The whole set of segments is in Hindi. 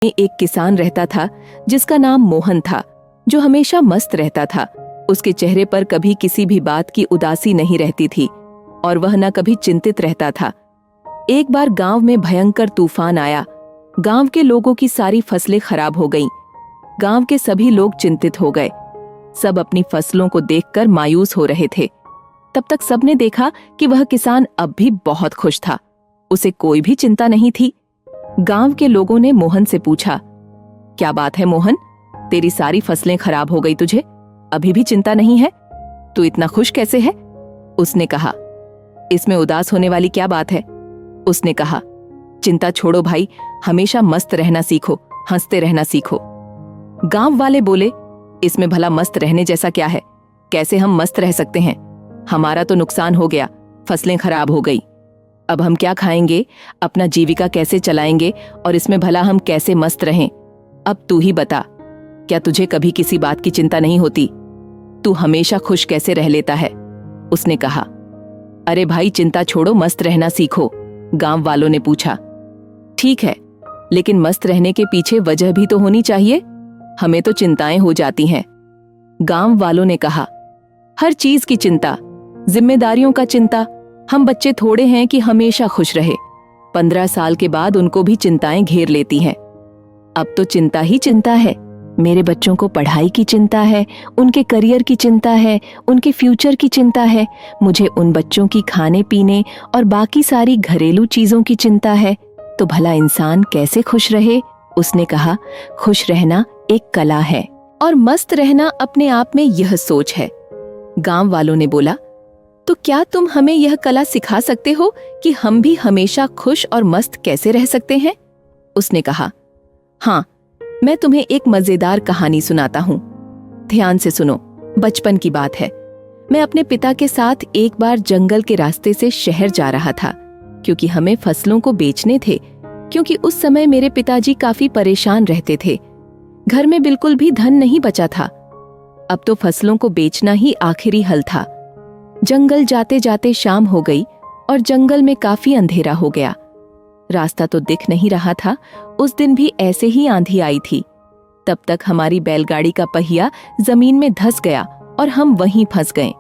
एक किसान रहता था जिसका नाम मोहन था, जो हमेशा मस्त रहता था। उसके चेहरे पर कभी किसी भी बात की उदासी नहीं रहती थी और वह न कभी चिंतित रहता था। एक बार गांव में भयंकर तूफान आया। गांव के लोगों की सारी फसलें खराब हो गईं। गांव के सभी लोग चिंतित हो गए। सब अपनी फसलों को देखकर मायूस हो रहे थे। तब तक सबने देखा कि वह किसान अब भी बहुत खुश था। उसे कोई भी चिंता नहीं थी। गांव के लोगों ने मोहन से पूछा, क्या बात है मोहन, तेरी सारी फसलें खराब हो गई, तुझे अभी भी चिंता नहीं है? तू इतना खुश कैसे है? उसने कहा, इसमें उदास होने वाली क्या बात है? उसने कहा, चिंता छोड़ो भाई, हमेशा मस्त रहना सीखो, हंसते रहना सीखो। गांव वाले बोले, इसमें भला मस्त रहने जैसा क्या है? कैसे हम मस्त रह सकते हैं? हमारा तो नुकसान हो गया, फसलें खराब हो गई। अब हम क्या खाएंगे, अपना जीविका कैसे चलाएंगे और इसमें भला हम कैसे मस्त रहें? अब तू ही बता, क्या तुझे कभी किसी बात की चिंता नहीं होती? तू हमेशा खुश कैसे रह लेता है? उसने कहा, अरे भाई चिंता छोड़ो, मस्त रहना सीखो। गांव वालों ने पूछा, ठीक है, लेकिन मस्त रहने के पीछे वजह भी तो होनी चाहिए। हमें तो चिंताएं हो जाती हैं। गांव वालों ने कहा, हर चीज की चिंता, जिम्मेदारियों का चिंता। हम बच्चे थोड़े हैं कि हमेशा खुश रहे। 15 साल के बाद उनको भी चिंताएं घेर लेती हैं। अब तो चिंता ही चिंता है। मेरे बच्चों को पढ़ाई की चिंता है, उनके करियर की चिंता है, उनके फ्यूचर की चिंता है। मुझे उन बच्चों की खाने पीने और बाकी सारी घरेलू चीजों की चिंता है। तो भला इंसान कैसे खुश रहे? उसने कहा, खुश रहना एक कला है और मस्त रहना अपने आप में यह सोच है। गांव वालों ने बोला, तो क्या तुम हमें यह कला सिखा सकते हो कि हम भी हमेशा खुश और मस्त कैसे रह सकते हैं? उसने कहा, हाँ, मैं तुम्हें एक मजेदार कहानी सुनाता हूँ। ध्यान से सुनो। बचपन की बात है। मैं अपने पिता के साथ एक बार जंगल के रास्ते से शहर जा रहा था, क्योंकि हमें फसलों को बेचने थे। क्योंकि उस समय मेरे पिताजी काफी परेशान रहते थे। घर में बिल्कुल भी धन नहीं बचा था। अब तो फसलों को बेचना ही आखिरी हल था। जंगल जाते जाते शाम हो गई और जंगल में काफी अंधेरा हो गया। रास्ता तो दिख नहीं रहा था। उस दिन भी ऐसे ही आंधी आई थी। तब तक हमारी बैलगाड़ी का पहिया जमीन में धंस गया और हम वहीं फंस गए।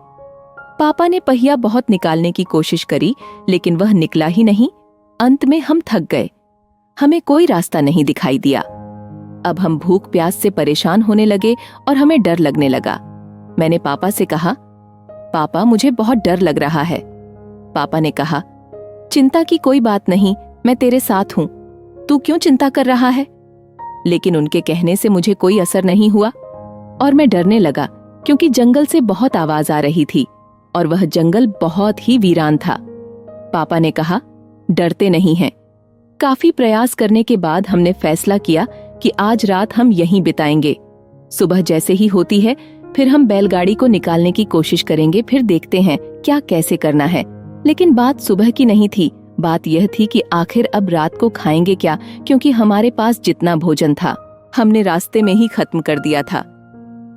पापा ने पहिया बहुत निकालने की कोशिश करी, लेकिन वह निकला ही नहीं। अंत में हम थक गए। हमें कोई रास्ता नहीं दिखाई दिया। अब हम भूख प्यास से परेशान होने लगे और हमें डर लगने लगा। मैंने पापा से कहा, पापा मुझे बहुत डर लग रहा है। पापा ने कहा, चिंता की कोई बात नहीं, मैं तेरे साथ हूं। तू क्यों चिंता कर रहा है? लेकिन उनके कहने से मुझे कोई असर नहीं हुआ और मैं डरने लगा, क्योंकि जंगल से बहुत आवाज आ रही थी और वह जंगल बहुत ही वीरान था। पापा ने कहा, डरते नहीं हैं। काफी प्रयास करने के बाद हमने फैसला किया कि आज रात हम यहीं बिताएंगे। सुबह जैसे ही होती है फिर हम बैलगाड़ी को निकालने की कोशिश करेंगे, फिर देखते हैं क्या कैसे करना है। लेकिन बात सुबह की नहीं थी। बात यह थी कि आखिर अब रात को खाएंगे क्या, क्योंकि हमारे पास जितना भोजन था हमने रास्ते में ही खत्म कर दिया था।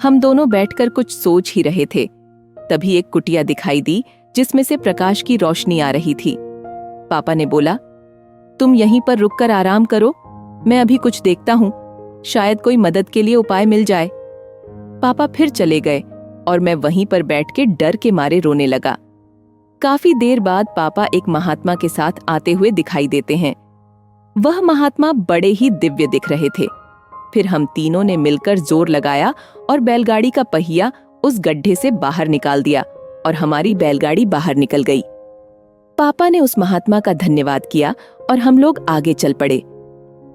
हम दोनों बैठकर कुछ सोच ही रहे थे। तभी एक कुटिया दिखाई दी जिसमें से प्रकाश की रोशनी आ रही थी। पापा ने बोला, तुम यहीं पर रुककर आराम करो, मैं अभी कुछ देखता हूँ, शायद कोई मदद के लिए उपाय मिल जाए। पापा फिर चले गए और मैं वहीं पर बैठ के डर के मारे रोने लगा। काफी देर बाद पापा एक महात्मा के साथ आते हुए दिखाई देते हैं। वह महात्मा बड़े ही दिव्य दिख रहे थे। फिर हम तीनों ने मिलकर जोर लगाया और बैलगाड़ी का पहिया उस गड्ढे से बाहर निकाल दिया और हमारी बैलगाड़ी बाहर निकल गई। पापा ने उस महात्मा का धन्यवाद किया और हम लोग आगे चल पड़े।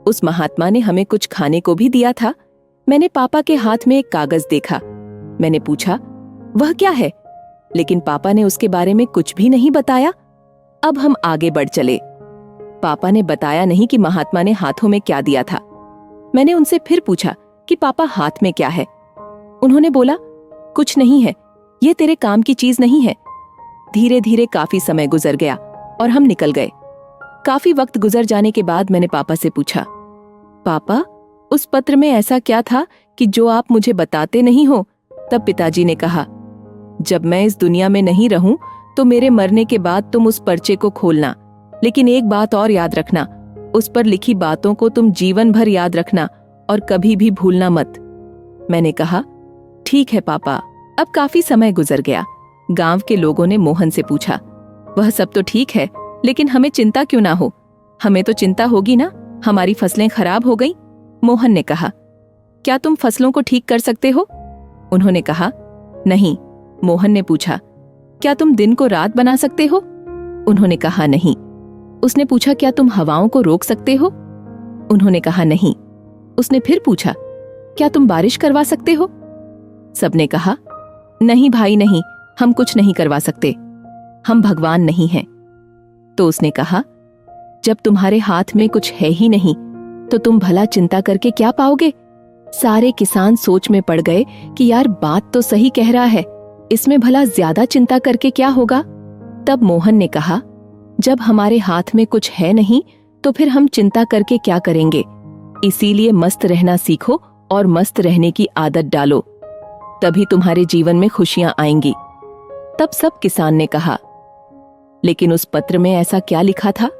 उस महात्मा ने हमें कुछ खाने को भी दिया था। मैंने पापा के हाथ में एक कागज देखा। मैंने पूछा, वह क्या है? लेकिन पापा ने उसके बारे में कुछ भी नहीं बताया। अब हम आगे बढ़ चले। पापा ने बताया नहीं कि महात्मा ने हाथों में क्या दिया था। मैंने उनसे फिर पूछा कि पापा हाथ में क्या है? उन्होंने बोला, कुछ नहीं है, ये तेरे काम की चीज नहीं है। धीरे धीरे काफी समय गुजर गया और हम निकल गए। काफी वक्त गुजर जाने के बाद मैंने पापा से पूछा, पापा उस पत्र में ऐसा क्या था कि जो आप मुझे बताते नहीं हो? तब पिताजी ने कहा, जब मैं इस दुनिया में नहीं रहूं तो मेरे मरने के बाद तुम उस पर्चे को खोलना, लेकिन एक बात और याद रखना, उस पर लिखी बातों को तुम जीवन भर याद रखना और कभी भी भूलना मत। मैंने कहा, ठीक है पापा। अब काफी समय गुजर गया। गांव के लोगों ने मोहन से पूछा, वह सब तो ठीक है, लेकिन हमें चिंता क्यों ना हो? हमें तो चिंता होगी ना, हमारी फसलें खराब हो गईं। मोहन ने कहा, क्या तुम फसलों को ठीक कर सकते हो? उन्होंने कहा, नहीं। मोहन ने पूछा, क्या तुम दिन को रात बना सकते हो? उन्होंने कहा, नहीं। उसने पूछा, क्या तुम हवाओं को रोक सकते हो? उन्होंने कहा, नहीं। उसने फिर पूछा, क्या तुम बारिश करवा सकते हो? सबने कहा, नहीं भाई नहीं, हम कुछ नहीं करवा सकते, हम भगवान नहीं हैं। तो उसने कहा, जब तुम्हारे हाथ में कुछ है ही नहीं तो तुम भला चिंता करके क्या पाओगे? सारे किसान सोच में पड़ गए कि यार बात तो सही कह रहा है, इसमें भला ज्यादा चिंता करके क्या होगा? तब मोहन ने कहा, जब हमारे हाथ में कुछ है नहीं तो फिर हम चिंता करके क्या करेंगे? इसीलिए मस्त रहना सीखो और मस्त रहने की आदत डालो, तभी तुम्हारे जीवन में खुशियां आएंगी। तब सब किसान ने कहा, लेकिन उस पत्र में ऐसा क्या लिखा था?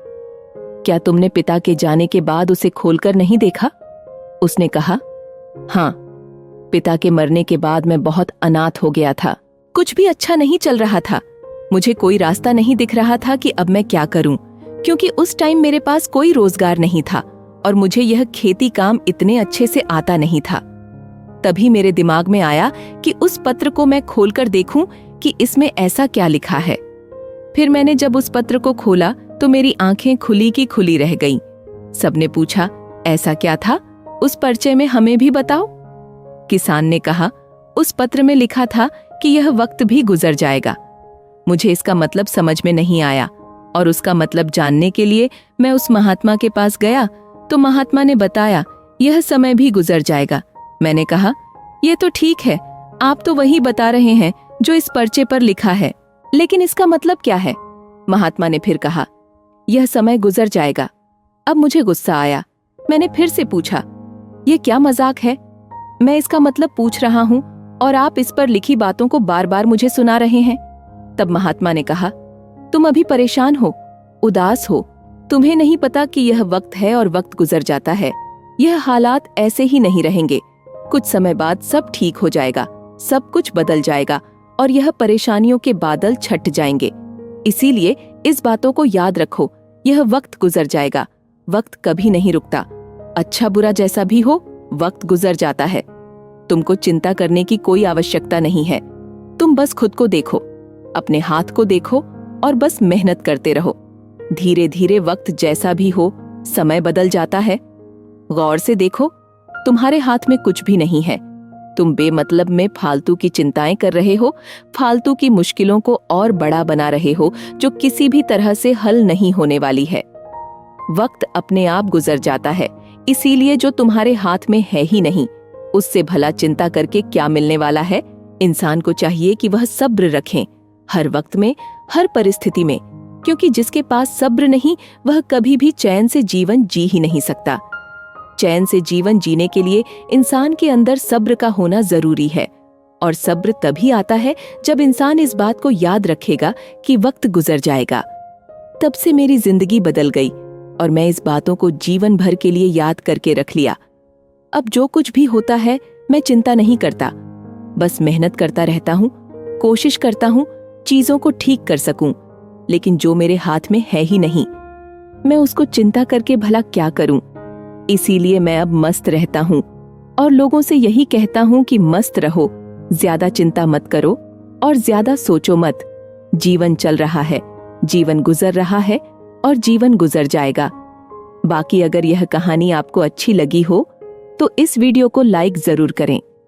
क्या तुमने पिता के जाने के बाद उसे खोलकर नहीं देखा? उसने कहा, हाँ, पिता के मरने के बाद मैं बहुत अनाथ हो गया था। कुछ भी अच्छा नहीं चल रहा था। मुझे कोई रास्ता नहीं दिख रहा था कि अब मैं क्या करूं, क्योंकि उस टाइम मेरे पास कोई रोजगार नहीं था और मुझे यह खेती काम इतने अच्छे से आता नहीं था। तभी मेरे दिमाग में आया कि उस पत्र को मैं खोलकर देखूं कि इसमें ऐसा क्या लिखा है। फिर मैंने जब उस पत्र को खोला तो मेरी आंखें खुली की खुली रह गईं। सबने पूछा, ऐसा क्या था? उस पर्चे में हमें भी बताओ। किसान ने कहा, उस पत्र में लिखा था कि यह वक्त भी गुजर जाएगा। मुझे इसका मतलब समझ में नहीं आया और उसका मतलब जानने के लिए मैं उस महात्मा के पास गया तो महात्मा ने बताया, यह समय भी गुजर जाएगा। मैंने कहा, यह तो ठीक है, आप तो वही बता रहे हैं जो इस पर्चे पर लिखा है, लेकिन इसका मतलब क्या है? महात्मा ने फिर कहा, यह समय गुजर जाएगा। अब मुझे गुस्सा आया। मैंने फिर से पूछा, यह क्या मजाक है? मैं इसका मतलब पूछ रहा हूं और आप इस पर लिखी बातों को बार बार मुझे सुना रहे हैं। तब महात्मा ने कहा, तुम अभी परेशान हो, उदास हो, तुम्हें नहीं पता कि यह वक्त है और वक्त गुजर जाता है। यह हालात ऐसे ही नहीं रहेंगे, कुछ समय बाद सब ठीक हो जाएगा, सब कुछ बदल जाएगा और यह परेशानियों के बादल छट जाएंगे। इसीलिए इस बातों को याद रखो, यह वक्त गुजर जाएगा, वक्त कभी नहीं रुकता। अच्छा बुरा जैसा भी हो, वक्त गुजर जाता है। तुमको चिंता करने की कोई आवश्यकता नहीं है। तुम बस खुद को देखो, अपने हाथ को देखो और बस मेहनत करते रहो। धीरे धीरे वक्त जैसा भी हो, समय बदल जाता है। गौर से देखो, तुम्हारे हाथ में कुछ भी नहीं है। तुम बेमतलब में फालतू की चिंताएं कर रहे हो, फालतू की मुश्किलों को और बड़ा बना रहे हो जो किसी भी तरह से हल नहीं होने वाली है। वक्त अपने आप गुजर जाता है, इसीलिए जो तुम्हारे हाथ में है ही नहीं, उससे भला चिंता करके क्या मिलने वाला है? इंसान को चाहिए कि वह सब्र रखें, हर वक्त में, हर परिस्थिति में, क्योंकि जिसके पास सब्र नहीं वह कभी भी चैन से जीवन जी ही नहीं सकता। चैन से जीवन जीने के लिए इंसान के अंदर सब्र का होना जरूरी है, और सब्र तभी आता है जब इंसान इस बात को याद रखेगा कि वक्त गुजर जाएगा। तब से मेरी जिंदगी बदल गई और मैं इस बातों को जीवन भर के लिए याद करके रख लिया। अब जो कुछ भी होता है मैं चिंता नहीं करता, बस मेहनत करता रहता हूँ, कोशिश करता हूँ चीजों को ठीक कर सकूं, लेकिन जो मेरे हाथ में है ही नहीं, मैं उसको चिंता करके भला क्या करूं? इसीलिए मैं अब मस्त रहता हूं और लोगों से यही कहता हूं कि मस्त रहो, ज्यादा चिंता मत करो और ज्यादा सोचो मत। जीवन चल रहा है, जीवन गुजर रहा है और जीवन गुजर जाएगा। बाकी अगर यह कहानी आपको अच्छी लगी हो तो इस वीडियो को लाइक जरूर करें।